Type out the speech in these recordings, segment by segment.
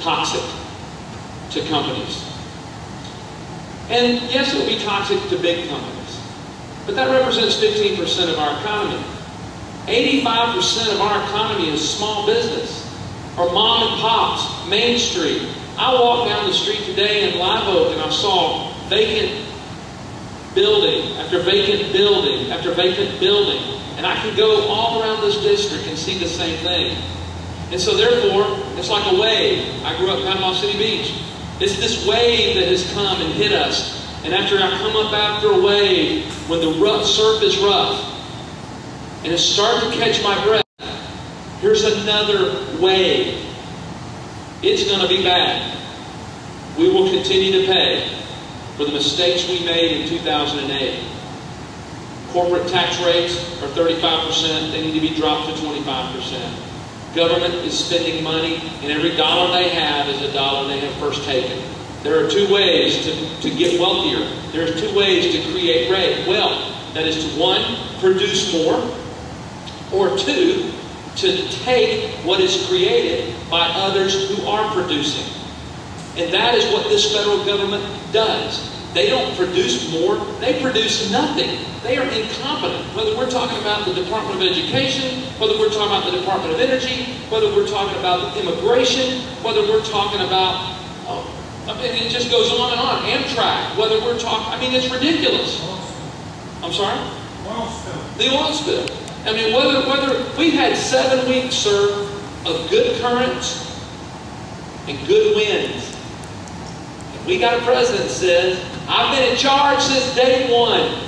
toxic to companies. And yes, it will be toxic to big companies, but that represents 15% of our economy. 85% of our economy is small business, or mom and pops, Main Street. I walked down the street today in Live Oak and I saw vacant building after vacant building after vacant building. And I could go all around this district and see the same thing. And so therefore, it's like a wave. I grew up in Panama City Beach. It's this wave that has come and hit us. And after I come up after a wave, when the surf is rough, and it's starting to catch my breath, here's another wave. It's going to be bad. We will continue to pay for the mistakes we made in 2008. Corporate tax rates are 35%. They need to be dropped to 25%. Government is spending money, and every dollar they have is a dollar they have first taken. There are two ways to get wealthier. There are two ways to create wealth. That is to, one, produce more, or two, to take what is created by others who are producing. And that is what this federal government does. They don't produce more, they produce nothing. They are incompetent. Whether we're talking about the Department of Education, whether we're talking about the Department of Energy, whether we're talking about immigration, whether we're talking about, it just goes on and on. Amtrak, whether we're talking, it's ridiculous. I'm sorry? Oil spill. The oil spill. Whether we've had 7 weeks, sir, of good currents and good winds. And we got a president that says, I've been in charge since day one.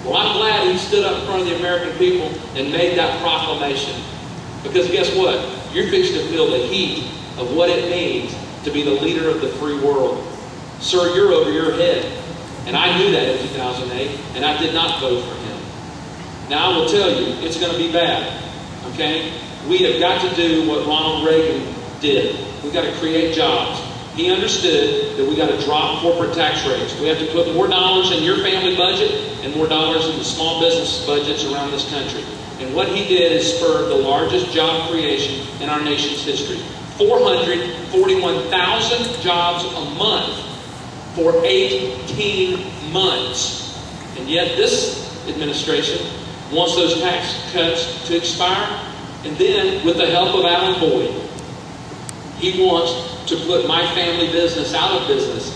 Well, I'm glad he stood up in front of the American people and made that proclamation. Because guess what? You're fixing to feel the heat of what it means to be the leader of the free world. Sir, you're over your head. And I knew that in 2008, and I did not vote for him. Now, I will tell you, it's going to be bad. Okay? We have got to do what Ronald Reagan did. We've got to create jobs. He understood that we got to drop corporate tax rates. We have to put more dollars in your family budget and more dollars in the small business budgets around this country. And what he did is spur the largest job creation in our nation's history. 441,000 jobs a month for 18 months. And yet this administration wants those tax cuts to expire. And then, with the help of Alan Boyd, he wants to put my family business out of business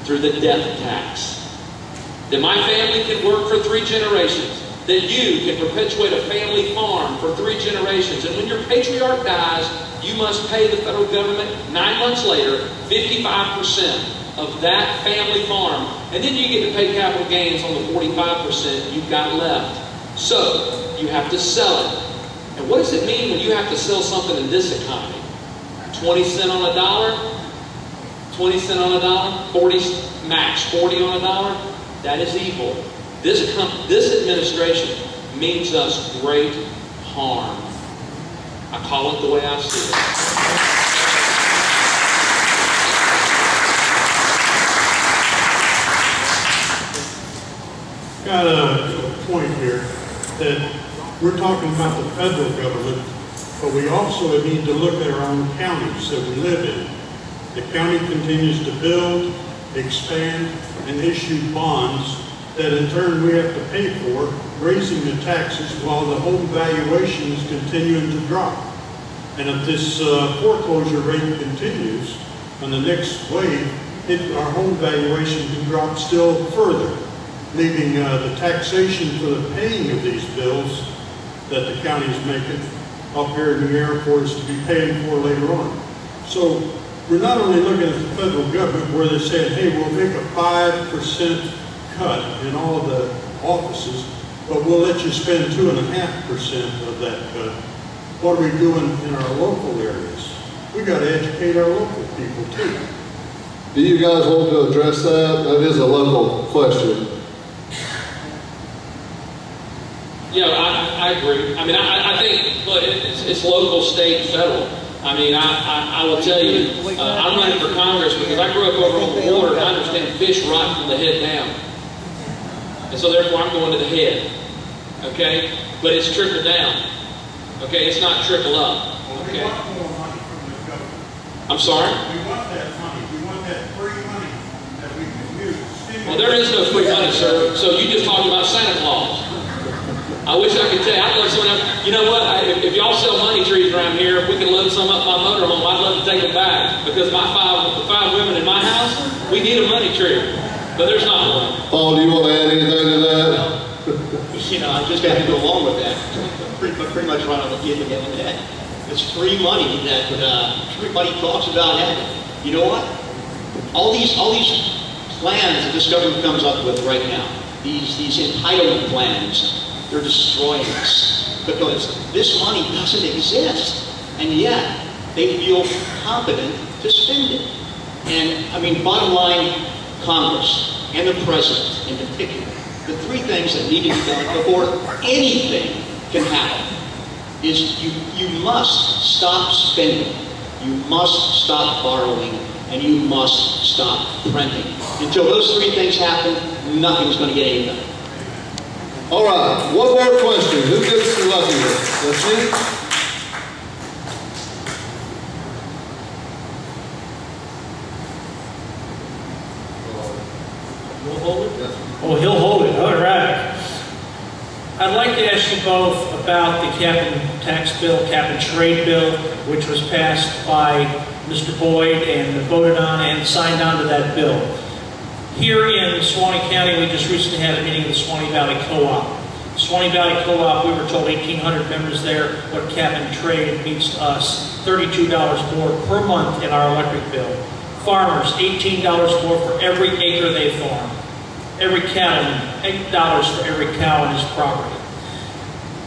through the death tax. That my family can work for 3 generations. That you can perpetuate a family farm for 3 generations. And when your patriarch dies, you must pay the federal government 9 months later 55% of that family farm. And then you get to pay capital gains on the 45% you've got left. So, you have to sell it. And what does it mean when you have to sell something in this economy? 20 cents on a dollar? 20 cents on a dollar? 40, max 40 on a dollar? That is evil. This administration means us great harm. I call it the way I see it. Got a point here that we're talking about the federal government, but we also need to look at our own counties that we live in. The county continues to build, expand, and issue bonds that in turn we have to pay for, raising the taxes while the home valuation is continuing to drop. And if this foreclosure rate continues on the next wave, our home valuation can drop still further, leaving the taxation for the paying of these bills that the county is making up here in the air for us to be paying for later on. So we're not only looking at the federal government where they're saying, hey, we'll make a 5% cut in all of the offices, but we'll let you spend 2.5% of that cut. What are we doing in our local areas? We got to educate our local people too. Do you guys want to address that? That is a local question. Yeah, I agree. I think, look, it's local, state, and federal. I will tell you, I'm running for Congress because I grew up over on the water and I understand fish rot from the head down. And so therefore I'm going to the head. Okay? But it's trickle down. Okay? It's not trickle up. Okay? I'm sorry? We want that money. We want that free money that we can use. Well, there is no free money, sir. So you just talked about Santa Claus. I wish I could tell you. I'd love someone else. You know what? If y'all sell money trees around here, if we can load some up my motorhome, I'd love to take them back. Because the five women in my house, we need a money tree. But there's not one. Paul, do you want to add anything to that? You know, I just have to go along with that. Pretty much right on the head again. It's free money that everybody talks about having. You know what? All these plans that this government comes up with right now, these entitlement plans, they're destroying us because this money doesn't exist, and yet they feel competent to spend it. And I mean, bottom line, Congress and the President in particular, the three things that need to be done before anything can happen is you must stop spending, you must stop borrowing, and you must stop printing. Until those three things happen, nothing's going to get any better. All right, one more question. Who gets the lucky one? That's me? You'll hold it? Yes. Oh, he'll hold it. All right. I'd like to ask you both about the cap and tax bill, cap and trade bill, which was passed by Mr. Boyd and voted on and signed on to that bill. Here in Suwannee County, we just recently had a meeting of the Suwannee Valley Co-op. Suwannee Valley Co-op, we were told 1,800 members there, what cap and trade means to us, $32 more per month in our electric bill. Farmers, $18 more for every acre they farm. Every cattleman, $8 for every cow on his property.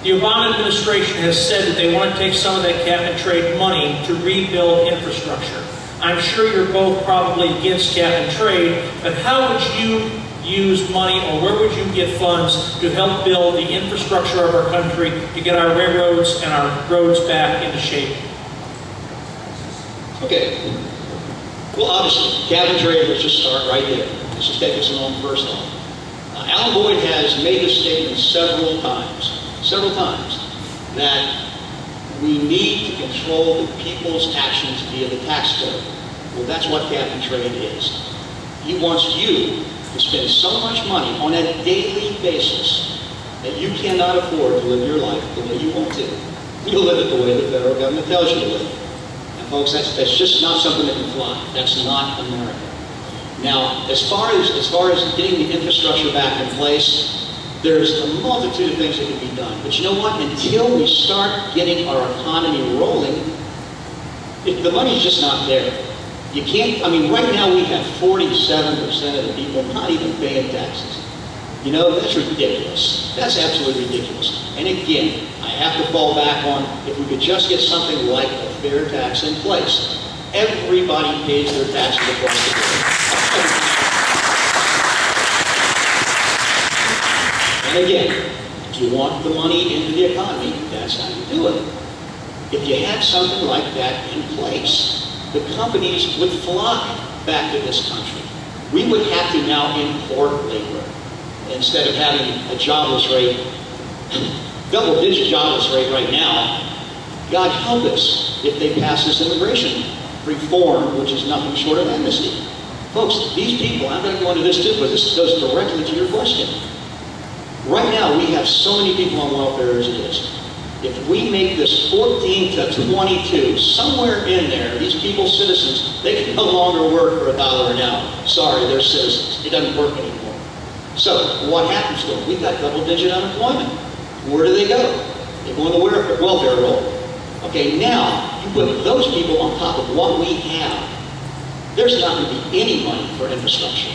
The Obama administration has said that they want to take some of that cap and trade money to rebuild infrastructure. I'm sure you're both probably against cap and trade, but how would you use money, or where would you get funds to help build the infrastructure of our country to get our railroads and our roads back into shape? Okay. Well, obviously, cap and trade, let's just start right there. Let's just take this along first off. Alan Boyd has made this statement several times, that we need to control the people's actions via the tax code. Well, that's what cap and trade is. He wants you to spend so much money on a daily basis that you cannot afford to live your life the way you want to. You'll live it the way the federal government tells you to live. And folks, that's just not something that can fly. That's not America. Now, as far as getting the infrastructure back in place, there's a multitude of things that can be done. But you know what? Until we start getting our economy rolling, the money's just not there. You can't, I mean, right now we have 47% of the people not even paying taxes. You know, that's ridiculous. That's absolutely ridiculous. And again, I have to fall back on, if we could just get something like a fair tax in place. Everybody pays their taxes across the board. And again, if you want the money into the economy, that's how you do it. If you had something like that in place, the companies would flock back to this country. We would have to now import labor instead of having a jobless rate, double-digit jobless rate right now. God help us if they pass this immigration reform, which is nothing short of amnesty. Folks, these people, I'm going to go into this too, but this goes directly to your question. Right now, we have so many people on welfare as it is. If we make this 14 to 22, somewhere in there, these people, citizens, they can no longer work for $1 an hour. Sorry, they're citizens. It doesn't work anymore. So, what happens to them? We've got double-digit unemployment. Where do they go? They go on the welfare roll. Okay, now, you put those people on top of what we have. There's not going to be any money for infrastructure.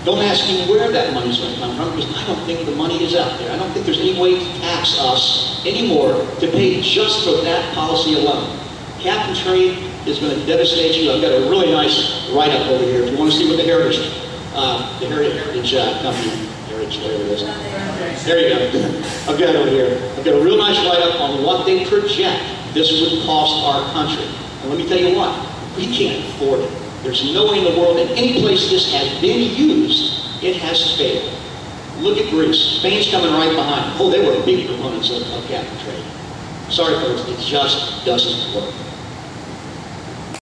Don't ask me where that money's going to come from, because I don't think the money is out there. I don't think there's any way to tax us anymore to pay just for that policy alone. Cap and trade is going to devastate you. I've got a really nice write-up over here. If you want to see what the Heritage Company, Heritage, whatever it is. There you go. I've got it over here. I've got a real nice write-up on what they project this would cost our country. And let me tell you what, we can't afford it. There's no way in the world, in any place this has been used, it has failed. Look at Greece. Spain's coming right behind. Oh, they were big proponents of cap and trade. Sorry, folks, it just doesn't work.